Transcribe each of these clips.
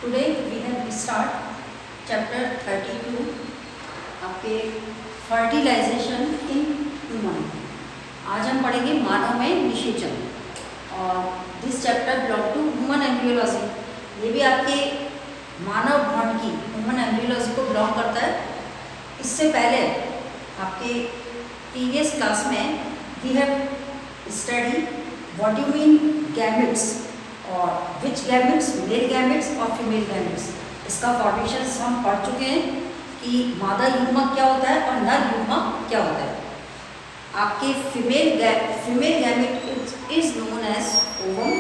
Today we have start chapter 32 आपके fertilisation in human. आज हम पढ़ेंगे मानव में निषेचन और this chapter belong to human embryology. ये भी आपके मानव भ्रूण की ह्यूमन एम्ब्रियोलॉजी को बिलोंग करता है। इससे पहले आपके प्रीवियस क्लास में we have study what you mean gametes और विच गैमेट्स, मेल गैमेट्स और फीमेल गैमेट्स। इसका फॉर्मेशन हम पढ़ चुके हैं कि मादा युग्मक क्या होता है और नर युग्मक क्या होता है। आपके female gamete is known as ovum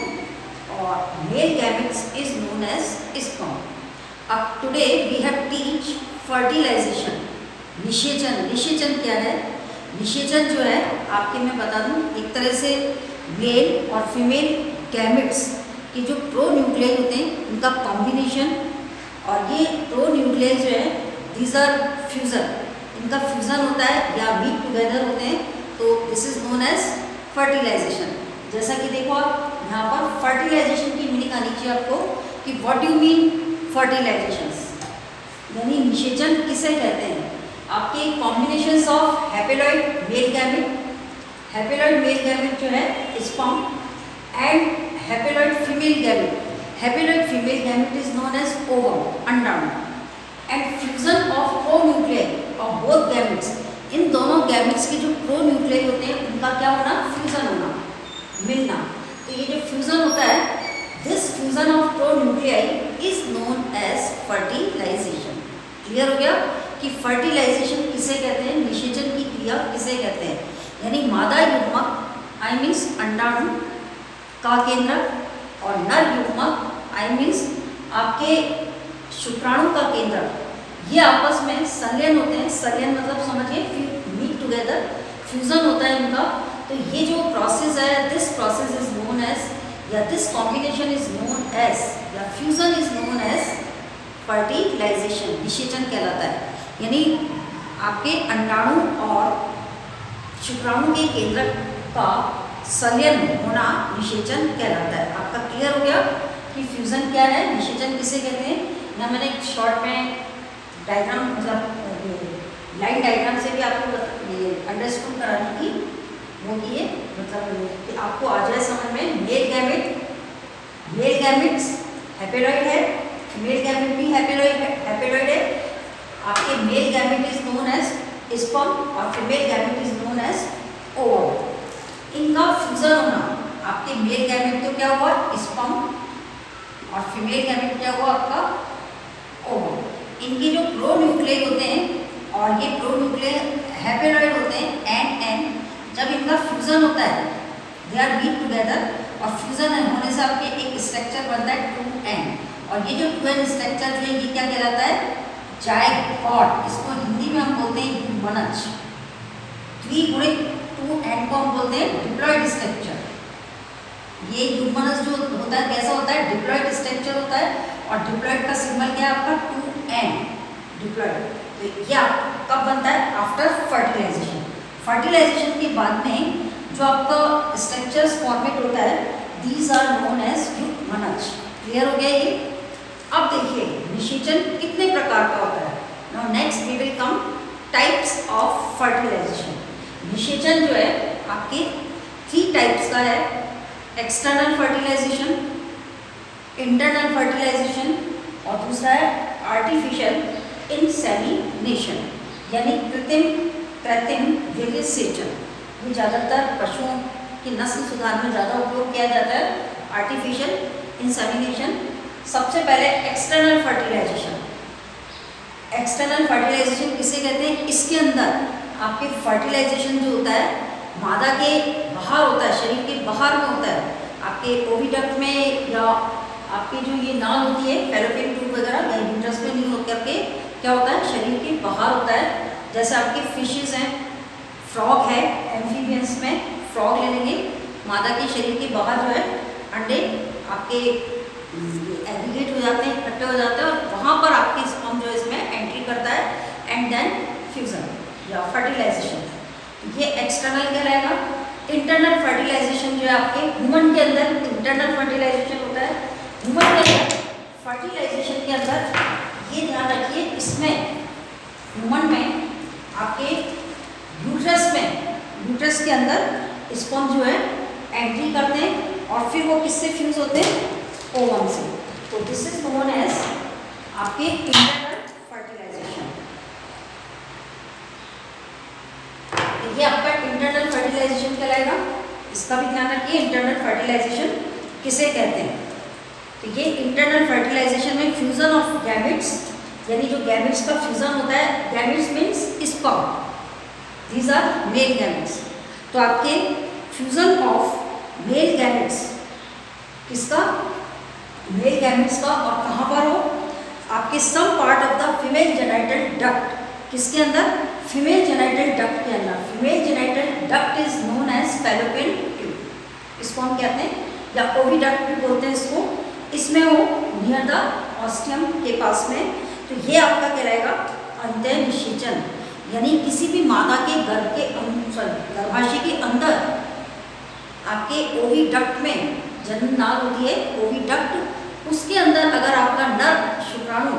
और male gametes is known as sperm. अब today we have teach fertilization, निषेचन। निषेचन क्या है? निषेचन जो है आपके मैं बता दूं, एक तरह से मेल और फीमेल गैमेट्स कि जो प्रो न्यूक्लियाई होते हैं उनका कॉम्बिनेशन, और ये प्रो न्यूक्लियाई जो है दीज आर फ्यूज़न, इनका फ्यूज़न होता है या मीट टुगेदर होते हैं, तो this is known as fertilization. जैसा कि देखो आप यहाँ पर फर्टिलाइजेशन की मीनिंग आनी चाहिए आपको कि व्हाट यू मीन फर्टिलाइजेशन, यानी निषेचन किसे कहते हैं। आपके combinations of haploid male gamete, haploid male gamete जो है sperm and haploid female gamete, haploid female gamete is known as ovum, अंडाणु, and fusion of pronuclei of both gametes. इन दोनों गैमेट्स के जो प्रो न्यूक्लियाई होते हैं उनका क्या होना? फ्यूजन होना, मिलना। तो ये जो फ्यूजन होता है, this fusion of pronuclei is known as fertilization. Clear हो गया कि फर्टिलाइजेशन किसे कहते हैं, निषेचन की क्रिया किसे कहते हैं। यानी मादा युग्मक आई मीन्स अंडाणु का केंद्रक और नर युग्मक आई मीन्स आपके शुक्राणु का केंद्रक, ये आपस में संलयन होते हैं। संलयन मतलब समझिए मीट टुगेदर, फ्यूजन होता है इनका। तो ये जो प्रोसेस है, this process is known as या this combination is known as या fusion is known as fertilization, निषेचन कहलाता है। यानी आपके अंडाणु और शुक्राणु के केंद्रक का संलयन होना निषेचन कहलाता है। आपका क्लियर हो गया कि फ्यूजन क्या है, निषेचन किसे कहते हैं। ना मैंने एक शॉर्ट में डायग्राम मतलब लाइन डायग्राम से भी आपको ये अंडरस्टूड कराने की वो की है, मतलब कि आपको आ जाए समझ में। मेल गैमेट्स हैप्लॉइड है, फीमेल गैमेट भी हैप्लॉइड है। आपके male gamete is known as sperm और female gamete is known as ovum. इनका फ्यूजन होना, आपके मेल गैमेट तो क्या हुआ? स्पर्म, और फीमेल गैमेट क्या हुआ? आपका ओवम। इनके जो प्रो न्यूक्लियाई होते हैं और ये प्रो न्यूक्लियाई हैप्लॉइड होते हैं एंड जब इनका फ्यूजन होता है दे आर मीट टुगेदर, और फ्यूजन होने से आपके एक स्ट्रक्चर बनता है 2n, और ये जो 2n स्ट्रक्चर जो है ये क्या कहलाता है? जायगोट। इसको हिंदी में हम बोलते हैं युग्मनज। 3×2n को हम बोलते हैं डिप्लॉइड स्ट्रक्चर। ये युग्मनज जो होता है कैसा होता है? डिप्लॉइड स्ट्रक्चर होता है, और डिप्लॉइड का सिंबल क्या है आपका? 2n, diploid. तो ये कब बनता है? After fertilisation. फर्टिलाइजेशन के बाद में जो आपका स्ट्रक्चर्स फॉर्मेट होता है दीज आर नोन एज युग्मनज। क्लियर हो गया ये। अब देखिए निषेचन कितने प्रकार का होता है। Now next we will come types of fertilization. निषेचन जो है आपके 3 टाइप्स का है। एक्सटर्नल फर्टिलाइजेशन, इंटरनल फर्टिलाइजेशन, और दूसरा है आर्टिफिशियल इंसेमिनेशन, यानी कृत्रिम वीर्य सेचन। ये ज़्यादातर पशुओं की नस्ल सुधार में ज़्यादा उपयोग किया जाता है, आर्टिफिशियल इंसेमिनेशन। सबसे पहले एक्सटर्नल फर्टिलाइजेशन। एक्सटर्नल फर्टिलाइजेशन किसे कहते हैं? इसके अंदर आपके फर्टिलाइजेशन जो होता है मादा के बाहर होता है, शरीर के बाहर में होता है। आपके ओविडक्ट में या आपकी जो ये नाल होती है फैलोपियन ट्यूब वगैरह या यूट्रस में नहीं होकर के क्या होता है? शरीर के बाहर होता है। जैसे आपके फिशेस हैं, फ्रॉग है, एम्फीबियंस में फ्रॉग ले लेंगे, मादा के शरीर के बाहर जो है अंडे आपके एग्रीगेट हो जाते हैं, इकट्ठे हो जाते हैं, और वहाँ पर आपकी स्पर्म जो इसमें एंट्री करता है एंड देन फ्यूजन या फर्टिलाइजेशन। ये एक्सटर्नल कहलाएगा। इंटरनल फर्टिलाइजेशन जो है आपके ह्यूमन के अंदर इंटरनल फर्टिलाइजेशन होता है। ह्यूमन के अंदर फर्टिलाइजेशन के अंदर ये ध्यान रखिए, इसमें ह्यूमन में आपके यूट्रस के अंदर स्पर्म जो है एंट्री करते हैं और फिर वो किससे फ्यूज होते हैं? ओवम से। तो दिस इज नोन एज आपके इंटरनल फर्टिलाइजेशन। ये आपका इंटरनल फर्टिलाइजेशन कहलाएगा। इसका भी ध्यान रखिए, इंटरनल फर्टिलाइजेशन किसे कहते हैं। तो ये इंटरनल फर्टिलाइजेशन में फ्यूजन ऑफ गैमेट्स, यानी जो गैमेट्स का फ्यूजन होता है, gametes means sperm, these are male gametes. तो आपके फ्यूजन ऑफ मेल गैमेट्स, किसका? मेल गैमेट्स का। और कहाँ पर हो? आपके some part of the female genital duct. किसके अंदर? फीमेल जेनाइटल डक्ट के अंदर। Female genital duct is known as Fallopian tube. इसको हम कहते हैं, या ओविडक्ट भी बोलते हैं इसको। इसमें हो नियर द ऑस्टियम के पास में। तो ये आपका कहलाएगा अंतःनिषेचन, यानी किसी भी मादा के गर्भाशय के अंदर आपके ओविडक्ट में जन्म नाल होती है, ओविडक्ट, उसके अंदर अगर आपका नर शुक्राणु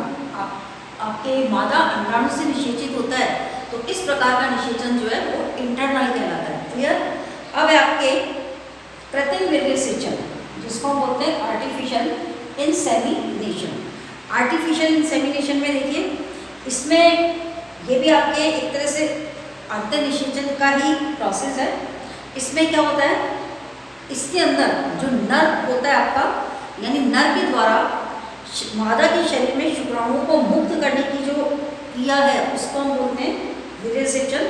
आपके मादा अंडाणु से निषेचित होता है तो इस प्रकार का निषेचन जो है वो इंटरनल कहलाता है। क्लियर? अब है आपके कृत्रिम वीर्यसेचन, जिसको हम बोलते हैं आर्टिफिशियल इंसेमिनेशन। आर्टिफिशियल इंसेमिनेशन में देखिए, इसमें ये भी आपके एक तरह से अंतःनिषेचन का ही प्रोसेस है। इसमें क्या होता है? इसके अंदर जो नर होता है आपका, यानी नर के द्वारा मादा के शरीर में शुक्राणुओं को मुक्त करने की जो क्रिया है उसको हम बोलते हैं वीर्यसेचन।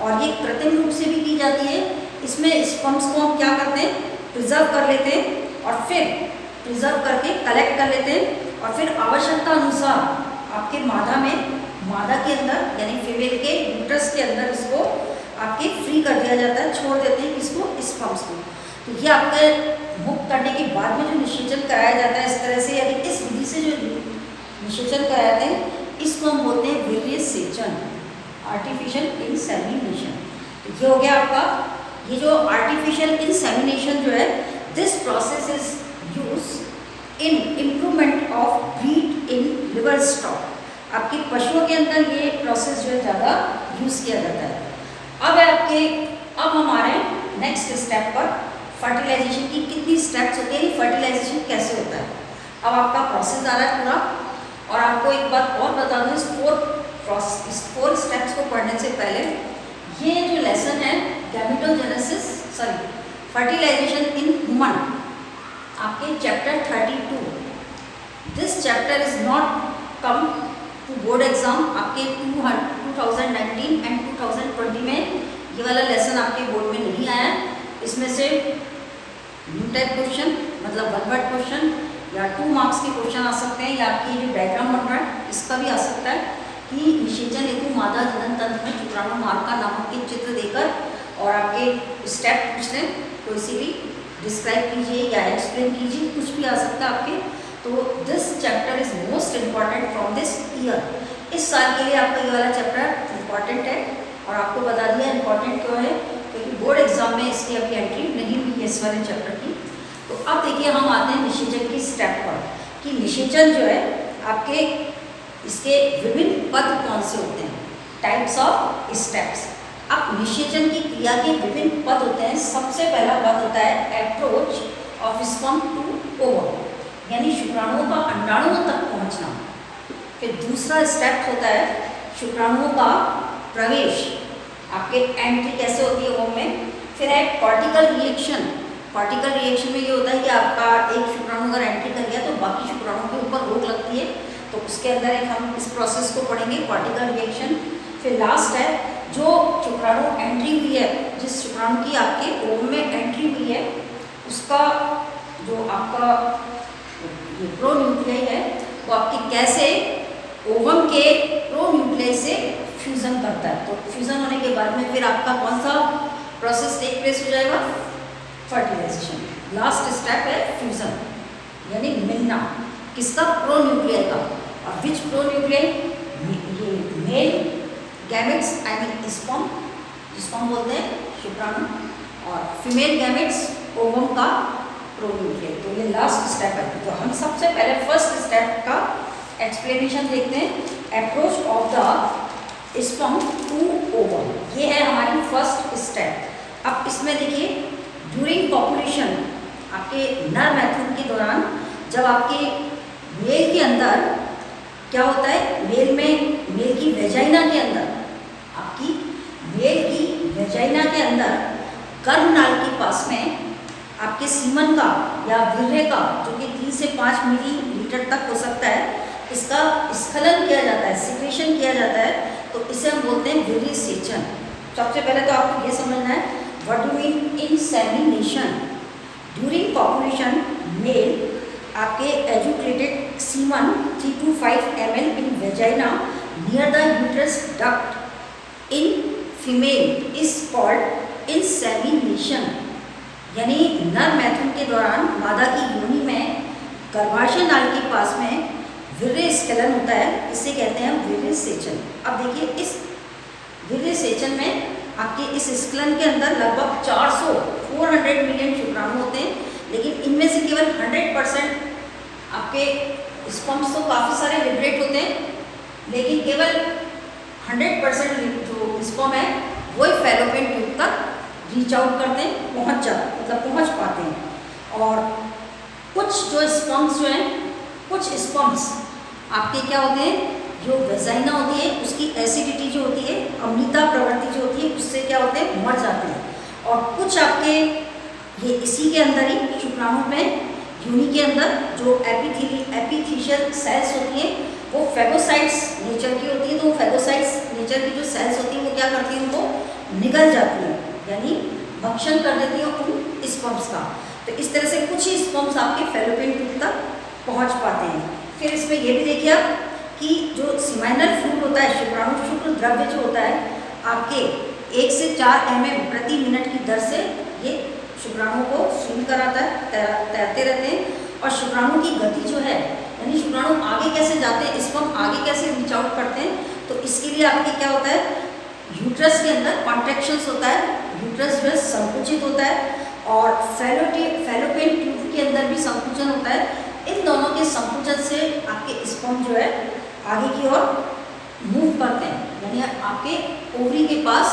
और ये कृत्रिम रूप से भी की जाती है। इसमें स्पर्म्स को हम क्या करते हैं? प्रिजर्व कर लेते हैं और फिर प्रिजर्व करके कलेक्ट कर लेते हैं और फिर आवश्यकता अनुसार आपके मादा के अंदर यानी फीमेल के यूट्रस के अंदर इसको आपके फ्री कर दिया जाता है, छोड़ देते हैं किसको? स्पर्म्स को। तो ये आपके मुक्त करने के बाद में जो निषेचन कराया जाता है इस तरह से, यानी इस विधि से जो निषेचन कराते हैं इसको हम बोलते हैं वीर्यसेचन, आर्टिफिशियल इंसेमिनेशन। तो ये हो गया आपका, ये जो आर्टिफिशियल इंसेमिनेशन जो है, this process is use in improvement of breed in liver stock. आपके पशुओं के अंदर ये प्रोसेस जो है ज़्यादा यूज़ किया जाता है। अब हमारे नेक्स्ट स्टेप पर फर्टिलाइजेशन की कितनी स्टेप्स होती है, फर्टिलाइजेशन कैसे होता है। अब आपका प्रोसेस आ रहा है पूरा। और आपको एक बात और बता दूँ, इस फोर स्टेप्स को पढ़ने से पहले ये जो लेसन है फर्टिलाइजेशन इन ह्यूमन, आपके chapter 32, this chapter is not come to board exam. आपके 2019 एंड 2020 में ये वाला लेसन आपके बोर्ड में नहीं आया। इसमें से न्यू टाइप क्वेश्चन, मतलब 1 वर्ड क्वेश्चन या 2 मार्क्स के क्वेश्चन आ सकते हैं, या आपकी जो डायग्राम बन रहा है इसका भी आ सकता है कि निषेचन हेतु मादा जनन तंत्र में शुक्राणु मार्ग का नामक के चित्र देकर और आपके स्टेप पूछ लें, कोई सी भी डिस्क्राइब कीजिए या एक्सप्लेन कीजिए, कुछ भी आ सकता है आपके। तो this chapter is most important from this year. इस साल के लिए आपका ये वाला चैप्टर इम्पॉर्टेंट है। और आपको बता दिया इम्पॉर्टेंट क्यों है, क्योंकि बोर्ड एग्जाम में इसकी अभी एंट्री नहीं हुई है इस वाले चैप्टर की। तो अब देखिए हम आते हैं निषेचन की स्टेप पर, कि निषेचन जो है आपके इसके विभिन्न पद कौन से होते हैं, टाइप्स ऑफ स्टेप्स। अब निषेचन की क्रिया के विभिन्न पद होते हैं। सबसे पहला पद होता है approach of sperm to ovum, यानी शुक्राणुओं का अंडाणुओं तक पहुंचना। फिर दूसरा स्टेप होता है शुक्राणुओं का प्रवेश, आपके एंट्री कैसे होती है ओवम में। फिर है कॉर्टिकल रिएक्शन। कॉर्टिकल रिएक्शन में ये होता है कि आपका एक शुक्राणु अगर एंट्री कर गया तो बाकी शुक्राणुओं के ऊपर रोक लगती है, तो उसके अंदर एक हम इस प्रोसेस को पढ़ेंगे, कॉर्टिकल रिएक्शन। फिर लास्ट है जो शुक्राणु एंट्री हुई है, जिस शुक्राणु की आपके ओवम में एंट्री हुई है उसका जो आपका ये प्रोन्यूक्लियाई है वो आपके कैसे ओवम के प्रोन्यूक्लियाई से फ्यूजन करता है। तो फ्यूजन होने के बाद में फिर आपका कौन सा प्रोसेस टेक प्लेस हो जाएगा, फर्टिलाइजेशन। लास्ट स्टेप है फ्यूजन, यानी मिलना किसका, प्रोन्यूक्लियाई का। और विच प्रोन्यूक्लियाई, ये male gametes I mean sperm, जिसको हम बोलते हैं शुक्राणु, और फीमेल गैमेट्स ओवम का प्रोन्यूक्लियर। तो ये लास्ट स्टेप है। तो हम सबसे पहले फर्स्ट स्टेप का एक्सप्लेनेशन देखते हैं, approach of the sperm to ovum. ये है हमारी फर्स्ट स्टेप। अब इसमें देखिए, ड्यूरिंग पॉपुलेशन, आपके नर मैथुन के दौरान जब आपके मेल के अंदर क्या होता है, मेल की वेजाइना के अंदर, आपकी मेल की वेजाइना के अंदर गर्भनाल के पास में आपके सीमन का या वीर्य का, जो कि 3 से 5 मिलीलीटर तक हो सकता है, इसका स्खलन किया जाता है, सिक्रेशन किया जाता है। तो इसे हम बोलते हैं वीर्य सेचन। सबसे पहले तो आपको ये समझना है, what do mean insemination. During population male, आपके educated semen 3 to 5 ml in vagina near the uterus duct in female is called insemination. यानी नर मैथुन के दौरान मादा की योनि में गर्भाशय नाल के पास में वीर्य स्खलन होता है, इसे कहते हैं वीर्य सेचन। अब देखिए, इस वीर्य सेचन में आपके इस स्खलन के अंदर लगभग 400 मिलियन शुक्राणु होते हैं, लेकिन इनमें से केवल 100% आपके स्पर्म्स तो काफ़ी सारे लिबरेट होते हैं, लेकिन केवल 100% जो स्पर्म है वही फैलोपियन ट्यूब तक रीच आउट करते हैं, पहुंच पाते हैं। और कुछ जो स्पर्म्स जो हैं, कुछ स्पर्म्स आपके क्या होते हैं, जो वेजाइना होती है उसकी एसिडिटी जो होती है, अम्लता प्रवृत्ति जो होती है, उससे क्या होते हैं, मर जाते हैं। और कुछ आपके ये इसी के अंदर ही शुक्राणु में योनि के अंदर जो एपिथीशियल सेल्स होती हैं वो फेगोसाइट्स नेचर की होती है। तो वो फेगोसाइट्स नेचर की जो सेल्स होती हैं वो क्या करती हैं, उनको निगल जाती हैं, यानी भक्षण कर देती हैं उन स्पर्म्स का। तो इस तरह से कुछ ही स्पर्म्स आपके फैलोपियन ट्यूब तक पहुंच पाते हैं। फिर इसमें ये भी देखिए आप कि जो सीमाइनल फ्लूइड होता है, शुक्राणु शुक्र द्रव्य जो होता है, आपके 1 से 4 mm प्रति मिनट की दर से ये शुक्राणु को स्विम कराता है, तैरते रहते हैं। और शुक्राणु की गति जो है, यानी शुक्राणु आगे कैसे जाते हैं, स्पर्म आगे कैसे रीच आउट करते हैं, तो इसके लिए आपके क्या होता है, यूट्रस के अंदर कॉन्ट्रैक्शंस होता है, यूट्रस जो है संकुचित होता है, और फैलोपियन ट्यूब के अंदर भी संकुचन होता है। इन दोनों के संकुचन से आपके स्पर्म जो है आगे की ओर मूव करते हैं, यानी आपके ओवरी के पास,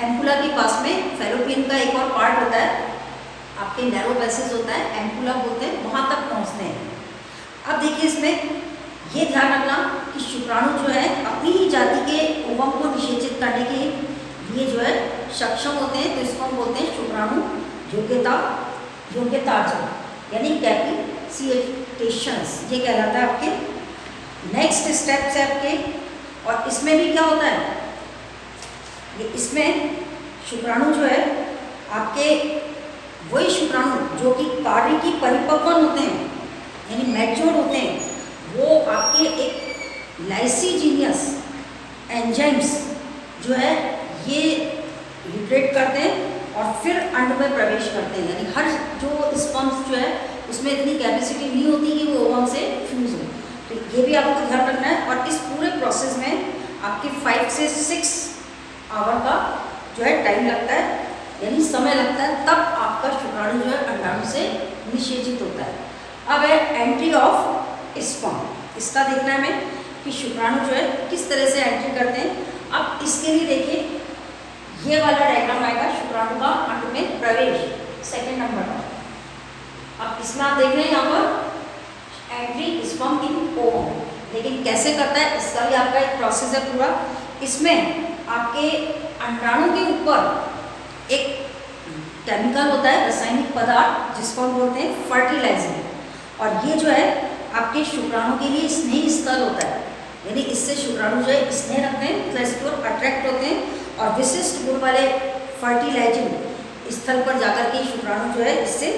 एम्पुला के पास में फैलोपियन का एक और पार्ट होता है, आपके नैरो पैसेज होता है, एम्पुला बोलते हैं, वहाँ तक पहुँचते हैं। अब देखिए, इसमें ये ध्यान रखना कि शुक्राणु जो है अपनी ही जाति के ओवम को निषेचित करने के लिए जो है सक्षम होते हैं। तो इसको हम बोलते हैं शुक्राणु योग्यतार्जन, यानी कैपिसिएटेशंस, ये कहलाता है आपके नेक्स्ट स्टेप्स है आपके। और इसमें भी क्या होता है, ये इसमें शुक्राणु जो है आपके वही शुक्राणु जो कि कार्य की परिपक्वन होते हैं, यानी मैच्योर होते हैं, वो आपके एक लाइसिजीनियस एंजाइम्स जो है ये लिबरेट करते हैं और फिर अंड में प्रवेश करते हैं। यानी हर जो स्पर्म्स जो है उसमें इतनी कैपेसिटी नहीं होती कि वो ओवम से फ्यूज हो। तो ये भी आपको ध्यान रखना है। और इस पूरे प्रोसेस में आपके 5 से 6 आवर का जो है टाइम लगता है, यानी समय लगता है, तब आपका शुक्राणु जो है अंडाणु से निषेचित होता है। अब है एंट्री ऑफ स्पर्म, इसका देखना है हमें कि शुक्राणु जो है किस तरह से एंट्री करते हैं। अब इसके लिए देखिए, ये वाला डायग्राम आएगा शुक्राणु का अंड में प्रवेश, सेकंड नंबर का। अब इसमें आप देख रहे हैं यहाँ पर एंट्री स्पर्म इन ओवम, लेकिन कैसे करता है इसका भी आपका एक प्रोसेस है पूरा। इसमें आपके अंडाणु के ऊपर एक केमिकल होता है, रासायनिक पदार्थ, जिसको हम बोलते हैं फर्टिलाइजर। और ये जो है आपके शुक्राणु के लिए स्नेह स्थल होता है, यानी इससे शुक्राणु जो है स्नेह रखते हैं, मतलब इसकी ओर अट्रैक्ट होते हैं और विशिष्ट गुण वाले फर्टिलाइजिंग स्थल पर जाकर के शुक्राणु जो है इससे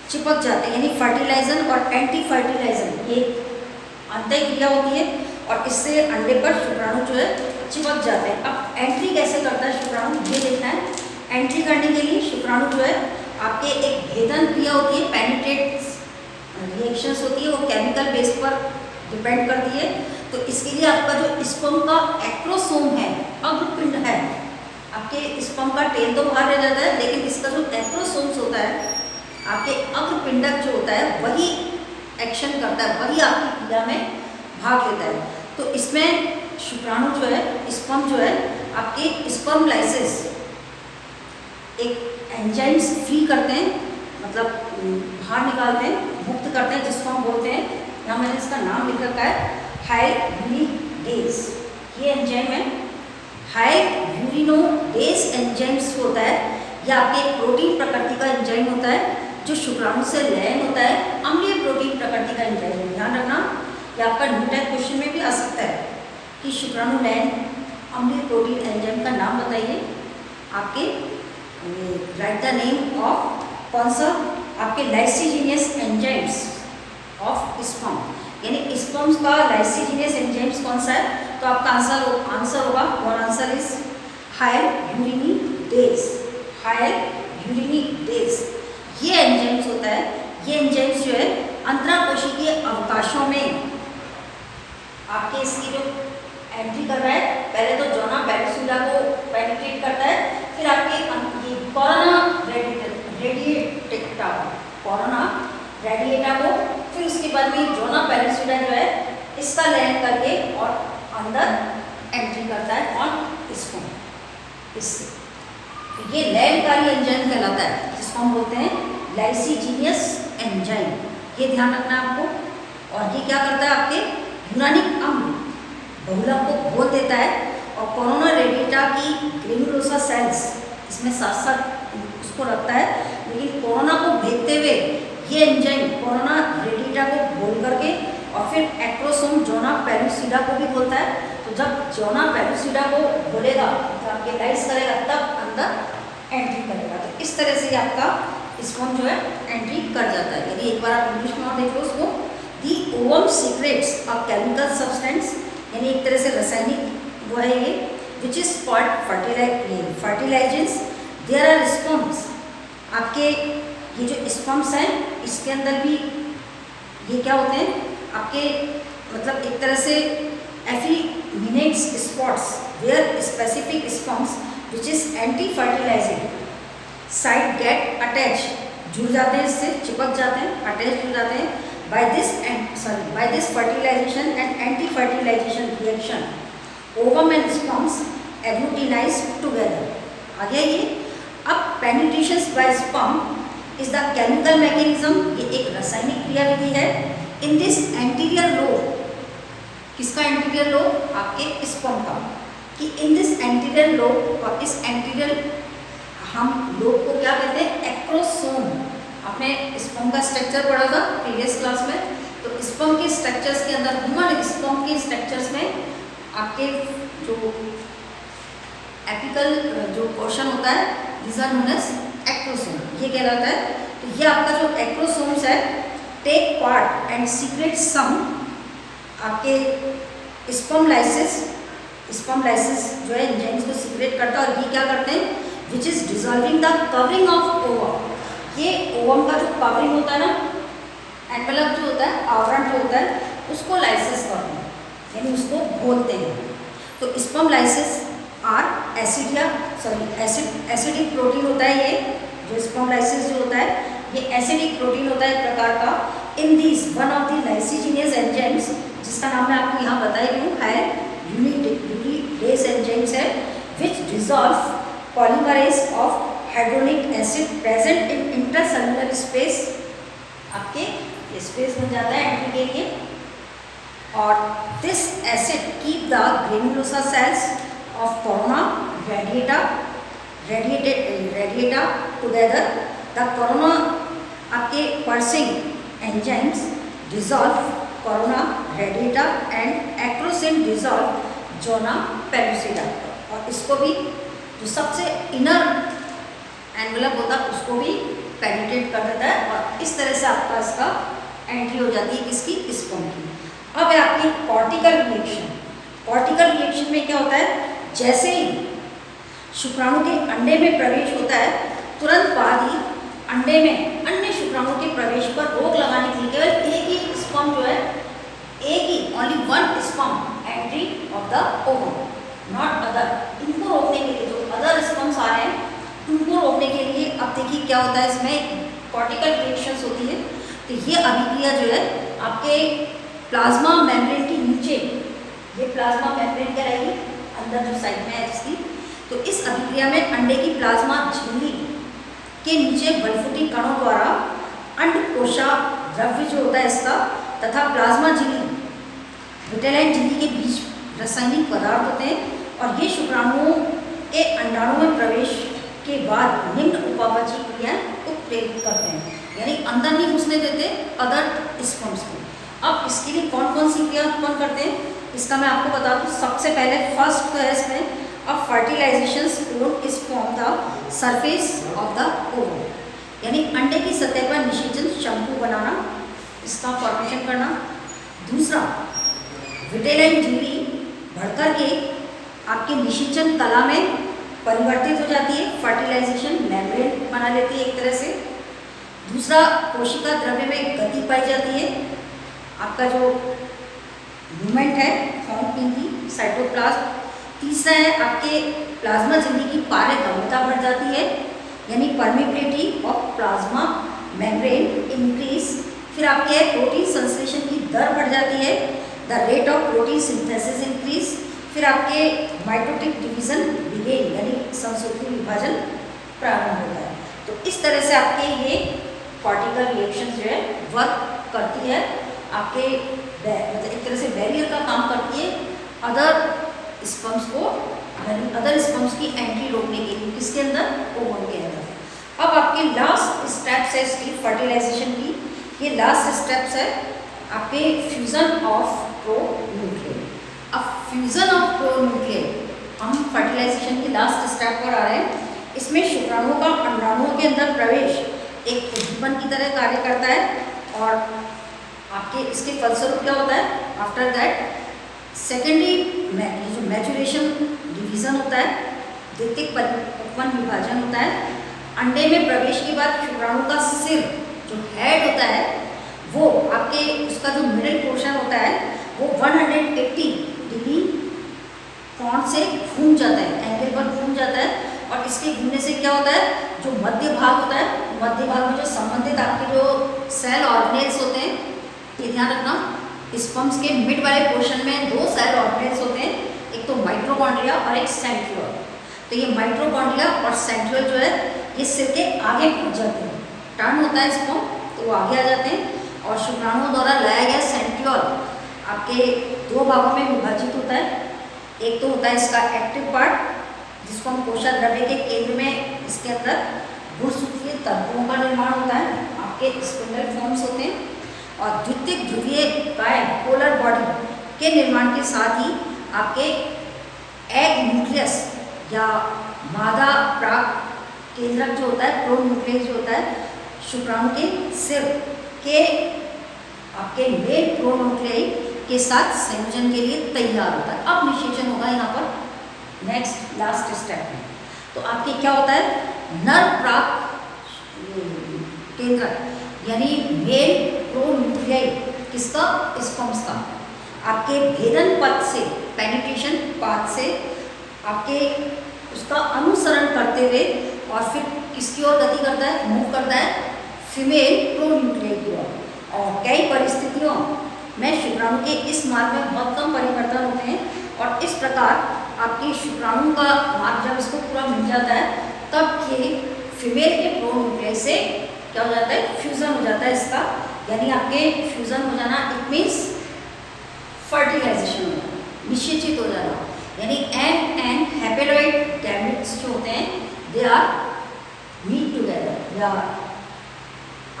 चिपक जाते हैं। यानी फर्टिलाइजन और एंटी फर्टिलाइजन ये अंतः क्रिया होती है और इससे अंडे पर शुक्राणु जो है चिपक जाते हैं। अब एंट्री कैसे करता है शुक्राणु, ये देखना है। एंट्री करने के लिए शुक्राणु जो है आपके एक भेदन क्रिया होती है, पेनिट्रेट रिएक्शंस होती है, वो केमिकल बेस पर डिपेंड करती है। तो इसके लिए आपका जो स्पर्म का एक्रोसोम है, अग्रपिंड है, आपके स्पर्म का टेल तो बाहर रह जाता है, लेकिन इसका जो एक्रोसोम्स होता है आपके अग्रपिंड होता है वही एक्शन करता है, वही आपकी क्रिया में भाग लेता है। तो इसमें शुक्राणु जो है, स्पर्म जो है, आपके स्पर्म लाइसिस एक एंजाइम्स फ्री करते हैं, मतलब बाहर निकालते हैं, मुक्त करते हैं, जिसको हम बोलते हैं, यहाँ मैंने इसका नाम लिख रखा है हाइड्रोलिडेज। ये एंजाइम है हाइड्रोलिडेज एंजाइम्स होता है। यह आपके प्रोटीन प्रकृति का एंजाइम होता है जो शुक्राणु से लयन होता है, अम्लीय प्रोटीन प्रकृति का एंजाइम है। ध्यान रखना, यह आपका न्यू टाइप क्वेश्चन में भी आ सकता है कि शुक्राणु लयन अम्लीय प्रोटीन एंजाइम का नाम बताइए। आपके राइट द नेम ऑफ कौन सा, आपके लाइसिजीनियस एंजाइम्स ऑफ स्पर्म, यानी स्पर्म्स का लाइसिजीनियस एंजाइम्स कौन सा है। तो आपका आंसर होगा, और आंसर इज हाइड्रोलिडेज। हाइड्रोलिडेज ये एंजाइम्स होता है, ये एंजाइम्स जो है अंतराकोशिकीय अवकाशों में आपके इसकी जो एंट्री कर रहा है, पहले तो जोना पेनिसुला को पेनिट्रेट करता है, फिर आपके ये कोरोना रेडिएटा को, फिर उसके बाद में जोना पेनिसुला जो है इसका लयन करके और अंदर एंट्री करता है और इसको इससे ये लयनकारी एंजाइम कहलाता है, जिसको हम बोलते हैं लाइसिजीनियस एंजाइम। ये ध्यान रखना है आपको। और ये क्या करता है, आपके यूरानिक अम्ल बहुलक को घोल देता है और कोरोना रेडिएटा की ग्रेनुलोसा सेल्स इसमें साथ साथ उसको रखता है, लेकिन कोरोना को भेजते हुए ये एंजाइम कोरोना रेडिएटा को घोल करके और फिर एक्रोसोम जोना पेलुसिडा को भी बोलता है। तो जब जोना पेलुसिडा को घोलेगा, तो आपके लाइस करेगा, तब अंदर एंट्री करेगा। तो इस तरह से आपका स्पर्म जो है एंट्री कर जाता है। यदि एक बार आप इंग्लिश में और देख लो उसको, the ovum secretes a chemical substance, यानी एक तरह से रासायनिक वो है ये, which is called fertilizins. There are sperms, आपके ये जो स्पर्म्स हैं इसके अंदर भी ये क्या होते हैं आपके, मतलब एक तरह से effeminates spots where specific sperms which is anti fertilizing side get attach, जुड़ जाते हैं, इससे चिपक जाते हैं, अटैच जुड़ जाते हैं by this fertilization and anti-fertilization reaction, ovum and sperms agglutinize together। आ गया ये। अब penetration by sperm is the chemical mechanism, ये एक रासायनिक क्रियाविधि है। in this anterior lobe, किसका anterior lobe, आपके स्पर्म का, कि in this anterior lobe, और इस anterior हम लोब को क्या कहते हैं, एक्रोसोम। आपने स्पर्म का स्ट्रक्चर पढ़ा था प्रीवियस क्लास में, तो स्पर्म के स्ट्रक्चर्स के अंदर, ह्यूमन स्पर्म के स्ट्रक्चर्स में आपके जो एपिकल जो पोर्शन होता है, this are known as acrosome, ये कहलाता है। तो ये आपका जो एक्रोसोम्स है take part and secrete some आपके स्पर्म लाइसिस जो है एंजाइम्स को सीक्रेट करता है, और ये क्या करते हैं, which is dissolving the covering of ovum. ये ओवम का जो कवरिंग होता है ना, एनवेलप जो होता है, आवरण जो होता है, उसको लाइसिस करते हैं, यानी उसको घोलते हैं। तो sperm lysis are acidic protein होता है। ये जो स्पर्म लाइसिस जो होता है ये एसिडिक प्रोटीन होता है एक प्रकार का। In this one of the lysigenous enzymes, जिसका नाम मैं आपको यहाँ बता रही हूँ, है यूनिडेज एंजाइम्स है, which dissolve polymerase of hyaluronic acid present in intercellular space. आपके स्पेस बन जाता है एंट्री के लिए, और this acid keep the granulosa cells of corona radiata together. The corona आपके piercing enzymes dissolve corona radiata and acrosin dissolve zona pellucida. और इसको भी जो सबसे इनर एनवेलप होता है उसको भी पेनिट्रेट कर देता है, और इस तरह से आपका इसका एंट्री हो जाती है किसकी, स्पर्म की। अब है आपकी कॉर्टिकल रिएक्शन। कॉर्टिकल रिएक्शन में क्या होता है, जैसे ही शुक्राणु के अंडे में प्रवेश होता है, तुरंत बाद ही अंडे में अन्य शुक्राणु के प्रवेश पर रोक लगाने के लिए केवल एक ही स्पर्म जो है, एक ही only one sperm entry of the ovum, not other. इनको रोकने के लिए, जो अदर स्पर्म्स आ रहे हैं उनको रोकने के लिए, अब देखिए क्या होता है इसमें, कॉर्टिकल रिएक्शंस होती है। तो ये अभिक्रिया जो है आपके प्लाज्मा मेम्ब्रेन के नीचे, ये प्लाज्मा मेम्ब्रेन क्या रहेगी अंदर जो साइड में है इसकी, तो इस अभिक्रिया में अंडे की प्लाज्मा झिल्ली के नीचे बलफुटी कणों द्वारा अंडकोशा द्रव्य जो होता है इसका तथा प्लाज्मा झिल्ली विटेलाइन झिल्ली के बीच रासायनिक पदार्थ होते हैं और ये शुक्राणुओं के अंडाणु में प्रवेश के बाद निम्न उपापचयी क्रियाएं उत्प्रेरित करते हैं, यानी अंदर नहीं घुसने देते अदर स्पर्म्स को। अब इसके लिए कौन कौन सी क्रिया उत्पन्न करते हैं इसका मैं आपको बता दूं। सबसे पहले फर्स्ट तो है इसमें अब fertilization spore is from the surface of the ovum, यानी अंडे की सतह पर निषेचन शंकु बनाना, इसका फॉर्मेशन करना। दूसरा विटेलाइन झिल्ली बढ़कर के आपके निषेचन तला में परिवर्तित हो जाती है, फर्टिलाइजेशन मेम्ब्रेन बना लेती है एक तरह से। दूसरा कोशिका द्रव्य में गति पाई जाती है, आपका जो मूवमेंट है फॉर्म की साइटोप्लाज्म। तीसरा है आपके प्लाज्मा झिल्ली की पारगम्यता बढ़ जाती है, यानी permeability of plasma membrane increase. फिर आपके प्रोटीन संश्लेषण की दर बढ़ जाती है, the rate of protein synthesis increase. फिर आपके माइटोटिक डिवीजन बिगेन, यानी संश्लेषण विभाजन प्रारंभ होता है। तो इस तरह से आपके ये कॉर्टिकल रिएक्शन जो है वर्क करती है, आपके मतलब एक तरह से बैरियर का काम करती है अदर स्पर्म्स को, यानी अदर स्पर्म्स की एंट्री रोकने के लिए किसके अंदर, ओवम के अंदर। अब आपके लास्ट स्टेप्स है इसकी फर्टिलाइजेशन की, ये लास्ट स्टेप्स है आपके फ्यूजन ऑफ प्रोन्यूक्लियर। अब फ्यूजन ऑफ प्रोन्यूक्लियर हम फर्टिलाइजेशन के लास्ट स्टेप पर आ रहे हैं। इसमें शुक्राणुओं का अंडाणुओं के अंदर प्रवेश एक उद्दीपन की तरह कार्य करता है और आपके इसके फलस्वरूप क्या होता है, आफ्टर दैट सेकेंडरी जो मैचुरेशन डिवीजन होता है, द्वितीयक परिपक्वन विभाजन होता है। अंडे में प्रवेश के बाद शुक्राणु का सिर जो हेड होता है वो आपके उसका जो मिडिल पोर्शन होता है वो 180 डिग्री कोण से घूम जाता है, एंगल पर घूम जाता है। और इसके घूमने से क्या होता है, जो मध्य भाग होता है, मध्य भाग में जो संबंधित आपके जो सेल ऑर्गेनेल्स होते हैं, ये ध्यान रखना, स्पर्म्स के मिड वाले पोर्शन में दो सेल ऑर्गेनेल्स होते हैं, एक तो माइटोकॉन्ड्रिया और एक सेंट्रियोल। तो ये माइटोकॉन्ड्रिया और सेंट्रियोल जो है ये सिर के आगे पहुंच जाते हैं, टर्न होता है स्पर्म तो वो आगे आ जाते हैं और शुक्राणुओं द्वारा लाया गया सेंट्रियोल आपके दो भागों में विभाजित होता है। एक तो होता है इसका एक्टिव पार्ट जिसको हम कोशा द्रव्य के केंद्र में इसके अंदर गुणसूत्रीय तंतुओं का निर्माण होता है, आपके स्पिंडल फॉर्म्स होते हैं। और द्वितीयक ध्रुवीय काय पोलर बॉडी के निर्माण के साथ ही आपके एग न्यूक्लियस या मादा प्राक केंद्रक जो होता है, प्रोन्यूक्लियस जो होता है, शुक्राणु के सिर के आपके मेल प्रोन्यूक्लियई के साथ संयोजन के लिए तैयार होता है। अब निषेचन होगा यहाँ पर नेक्स्ट लास्ट स्टेप में। तो आपके क्या होता है, नर प्राक केंद्रक यानी मेल प्रोन्यूक्लियई किसका, स्पर्म्स का, आपके भेदन पथ से, पेनिट्रेशन पाथ से आपके उसका अनुसरण करते हुए और फिर किसकी ओर गति करता है, मूव करता है फीमेल प्रोन्यूक्लियई की ओर। और कई परिस्थितियों में शुक्राणु के इस मार्ग में बहुत कम परिवर्तन होते हैं और इस प्रकार आपके शुक्राणु का मार्ग जब इसको पूरा मिल जाता है तब ये फीमेल के प्रोन्यूक्लियस से क्या हो जाता है, फ्यूजन हो जाता है इसका, यानी आपके फ्यूजन हो जाना इट मीन्स फर्टिलाइजेशन हो जाना, निषेचित हो जाना। यानी एन हैपेलॉइड गैमेट्स जो होते हैं दे आर मीट टुगेदर या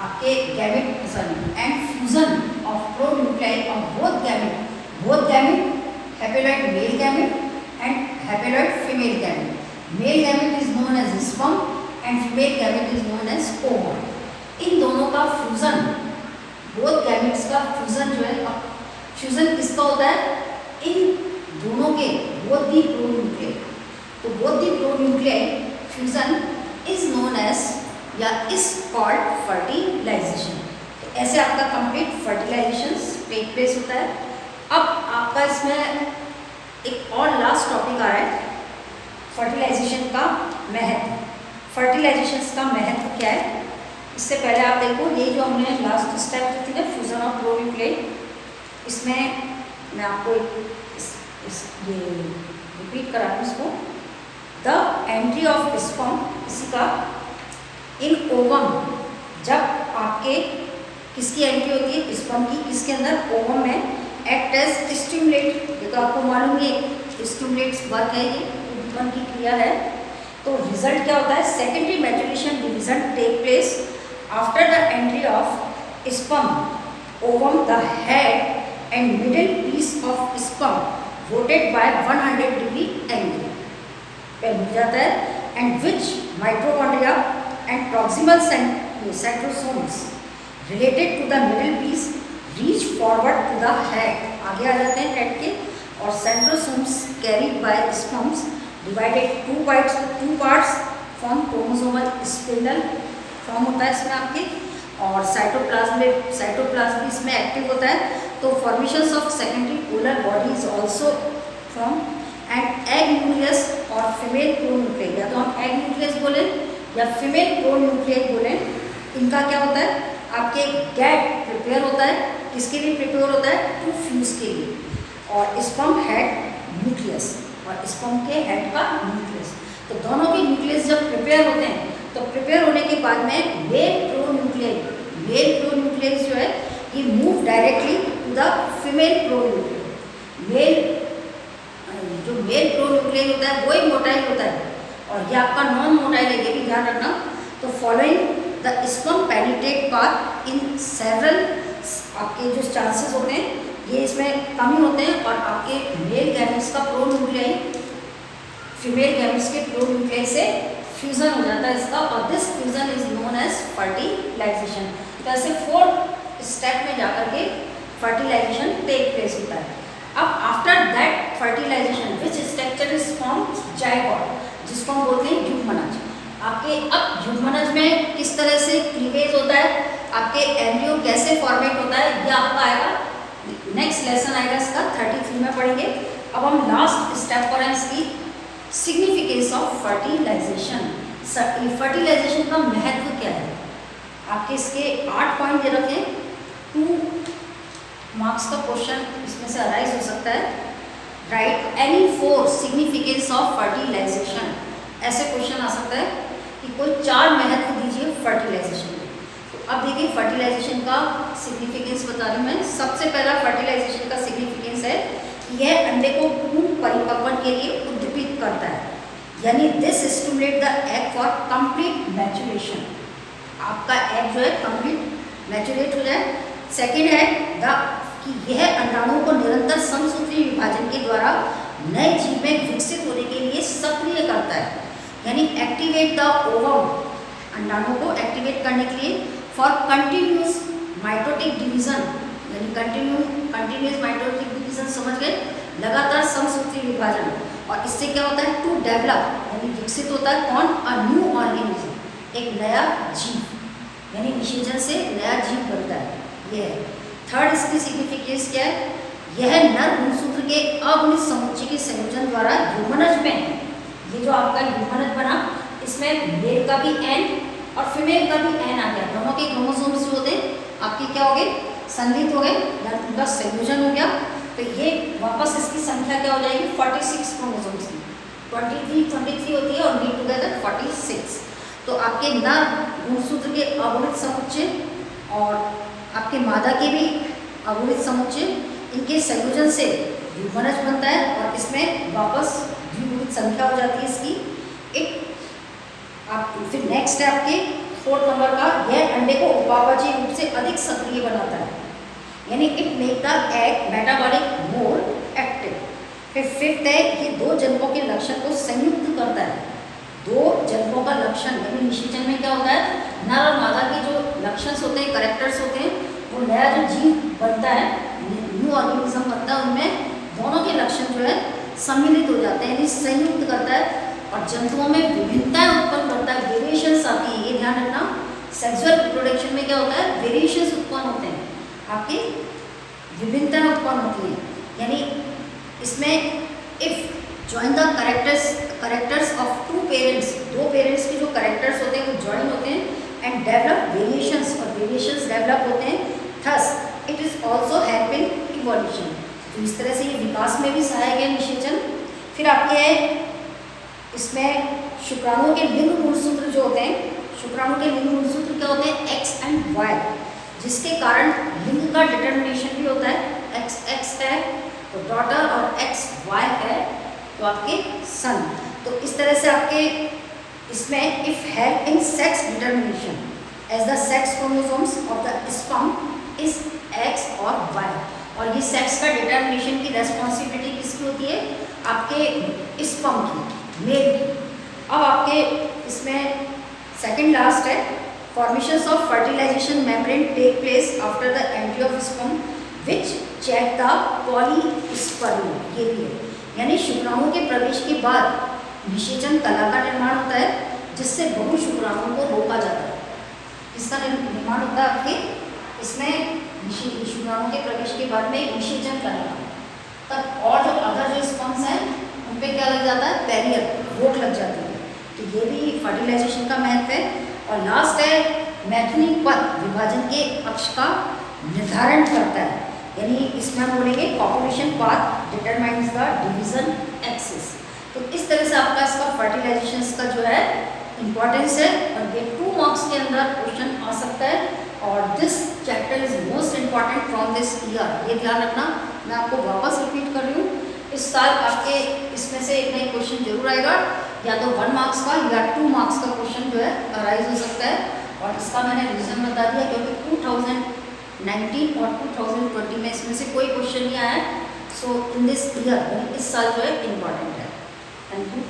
आपके gamete sorry and fusion of pronuclei of both gamete haploid male gamete and haploid female gamete. Male gamete is known as sperm and female gamete is known as ovum. इन दोनों का fusion, both gametes का fusion जो है, fusion किसका होता है, इन दोनों के बोथ दी प्रोन्यूक्लियई। तो both the pronuclei fusion is known as या इज कॉल्ड फर्टिलाइजेशन। तो ऐसे आपका कंप्लीट फर्टिलाइजेशन टेक प्लेस होता है। अब आपका इसमें एक और लास्ट टॉपिक आ रहा है, फर्टिलाइजेशन का महत्व। फर्टिलाइजेशन का महत्व क्या है इससे पहले आप देखो, ये जो हमने लास्ट स्टेप जो थी ना फ्यूजन ऑफ प्रोन्यूक्लियेट, इसमें मैं आपको ये रिपीट करा दूँ इसको। द एंट्री ऑफ स्पर्म, इसी का इन ओवम, जब आपके किसकी एंट्री होती है, स्पर्म की, किसके अंदर, ओवम में, एक्ट एज स्टिमुलेट, ये तो आपको मालूम है स्टिमुलेट्स वर्क है, ये उद्दीपन की क्रिया है। तो रिजल्ट क्या होता है, secondary maturation division take place after the entry of sperm ovum, the head and middle piece of sperm rotate by 100 degree angle पे मिल जाता है, and which mitochondria and proximal centrosomes related to the middle piece reach forward to the head, आगे आ जाते हैं head के, और centrosomes carried by sperms divided two parts form chromosomal spindle form होता है इसमें आपके, और साइटोप्लाज्म इसमें एक्टिव होता है। तो formations of secondary polar body is also form, and egg nucleus और फीमेल प्रोन्यूक्लियस, या तो हम एग न्यूक्लियस बोले या फीमेल प्रोन्यूक्लियस बोले, इनका क्या होता है, आपके गैट प्रिपेयर होता है, किसके लिए प्रिपेयर होता है, टू फ्यूज के लिए, और स्पर्म हेड न्यूक्लियस, और स्पर्म के हेड का न्यूक्लियस। तो दोनों के न्यूक्लियस जब प्रिपेयर होते हैं, तो प्रिपेयर होने के बाद में मेल प्रोन्यूक्लियस जो है ये move directly to the female pronucleus. जो मेल प्रोन्यूक्लियस होता है वही मोटाइल होता है, और ये आपका नॉन मोटाइल है, ये भी ध्यान रखना। तो following the sperm penetrate path in several, आपके जो चांसेस होते हैं ये इसमें कम ही होते हैं, और आपके मेल गैमेट्स का प्रोन्यूक्लियाई फीमेल गैमेट्स के प्रोन्यूक्लियाई से फ्यूजन हो जाता है इसका, और this fusion is known as fertilization. तो ऐसे 4 स्टेप में जाकर के फर्टिलाइजेशन टेक प्लेस होता है। अब after that fertilization which structure is form, zygote, जिसको हम बोलते हैं युग्मनज। आपके अब युग्मनज में किस तरह से क्लीवेज होता है, आपके एम्ब्रियो कैसे फॉर्मेट होता है, ये आपका आएगा नेक्स्ट लेसन आएगा इसका 33 में पढ़ेंगे। अब हम लास्ट स्टेप पर हैं इसकी सिग्निफिकेंस ऑफ फर्टिलाइजेशन। फर्टिलाइजेशन का महत्व क्या है, आपके इसके 8 पॉइंट दे रखे, 2 मार्क्स का क्वेश्चन इसमें से अराइज हो सकता है। Right any 4 significance of fertilization, ऐसे क्वेश्चन आ सकता है कि कोई 4 महत्व दीजिए फर्टिलाइजेशन में। तो अब देखिए फर्टिलाइजेशन का सिग्निफिकेंस बता रही हूँ मैं। सबसे पहला फर्टिलाइजेशन का सिग्निफिकेंस है कि यह अंडे को पूर्ण परिपक्वन के लिए उद्दीपित करता है, यानी this stimulate the egg for complete maturation, आपका एग जो है कंप्लीट मैच्योरेट हो जाए। सेकेंड है कि यह अंडाणुओं को निरंतर समसूत्री विभाजन के द्वारा नए जीव में विकसित होने के लिए सक्रिय करता है, यानी एक्टिवेट द ओवम, अंडाणुओं को एक्टिवेट करने के लिए फॉर कंटिन्यूस माइटोटिक डिवीजन, यानी कंटिन्यूस माइटोटिक डिवीजन समझ गए, लगातार समसूत्री विभाजन। और इससे क्या होता है, टू डेवलप, यानी विकसित होता है कौन, अ न्यू ऑर्गेनिज्म, एक नया जीव, यानी निषेचन से नया जीव बनता है, ये है। थर्ड इसकी सिग्निफिकेंस क्या है, यह नर गुणसूत्र के अगुणित समुच्चय के संयोजन द्वारा युग्मनज में है। ये जो आपका युग्मनज बना, इसमें मेल का भी एन और फीमेल का भी एन आ गया, दोनों के क्रोमोसोम्स जो होते हैं आपके क्या हो गए, संगीत हो गए, उनका संयोजन हो गया। तो ये वापस इसकी संख्या क्या हो जाएगी, 46 क्रोमोसोम्स की, 23 होती है और मीट टुगेदर 46। तो आपके नर गुणसूत्र के अगुणित समुच्चय और आपके मादा के भी अगुणित समुच्चय, इनके संयोजन से युग्मनज बनता है, और इसमें वापस द्विगुणित संख्या हो जाती है इसकी। आप फिर नेक्स्ट है आपके 4 नंबर का, यह अंडे को उपापचय रूप से अधिक सक्रिय बनाता है, यानी it make the egg metabolic more active. फिर 5th है, ये 2 जनकों के लक्षण को संयुक्त करता है। 2 जनकों का लक्षण, यानी निषेचन में क्या होता है, नर और मादा के जो लक्षण होते हैं, कैरेक्टर्स होते हैं, वो नया जो जीव बनता है, न्यू ऑर्गेनिज्म बनता है, उनमें दोनों के लक्षण जो है सम्मिलित हो जाते हैं, यानी संयुक्त करता है, और जंतुओं में विभिन्नताएं उत्पन्न करता है, वेरिएशंस आती है, ये ध्यान रखना। सेक्सुअल रिप्रोडक्शन में क्या होता है, वेरिएशंस उत्पन्न होते हैं, आपकी विभिन्नताएं उत्पन्न होती हैं, यानी इसमें if join the characters of 2 parents, 2 parents के जो करेक्टर्स होते हैं वो ज्वाइन होते हैं, एंड डेवलप वेरिएशंस, और वेरिएशंस डेवलप होते हैं। Thus it is also help in evolution, तो इस तरह से ये विकास में भी सहायक है निषेचन। फिर आपके इसमें शुक्राणुओं के लिंग गुणसूत्र जो होते हैं, शुक्राणु के लिंग गुणसूत्र क्या होते हैं, एक्स एंड वाई, जिसके कारण लिंग का डिटर्मिनेशन भी होता है। एक्स एक्स है तो डॉटर और एक्स वाई है तो आपके सन। तो इस तरह से आपके इसमें if help in sex determination as the sex chromosomes of the sperm is X और वाई, और ये सेक्स का डिटर्मिनेशन की रेस्पॉन्सिबिलिटी किसकी होती है, आपके स्पर्म की, मेल की। अब आपके इसमें सेकंड लास्ट है, formations of fertilization membrane take place after the entry of sperm which check the polyspermy, ये भी है, यानी शुक्राणु के प्रवेश के बाद निषेचन कला का निर्माण होता है जिससे बहु शुक्राणुओं को रोका जाता है। इसका निर्माण होता है आपके इसमें शुक्राणु के प्रवेश के बाद में निषेचन कला तब, और जो अदर जो स्पर्म्स हैं उन पे क्या लग जाता है, बैरियर, रोक लग जाती है। तो ये भी फर्टिलाइजेशन का महत्व है। और लास्ट है मैथुनिक पथ विभाजन के अक्ष का निर्धारण करता है, यानी इसमें हम बोलेंगे population path determines the division axis. तो इस तरह से आपका इसका फर्टिलाइजेशन का जो है इम्पोर्टेंस है, और ये 2 मार्क्स के अंदर क्वेश्चन आ सकता है। और this chapter is most important from this year, ये ध्यान रखना। मैं आपको वापस रिपीट कर रही हूँ, इस साल आपके इसमें से एक नई क्वेश्चन जरूर आएगा, या तो 1 मार्क्स का या 2 मार्क्स का क्वेश्चन जो है अराइज हो सकता है। और इसका मैंने रीज़न बता दिया, क्योंकि 2019 और 2020 में इसमें से कोई क्वेश्चन नहीं आया है। सो इन दिस ईयर, इस साल जो है इम्पॉर्टेंट है। Thank you.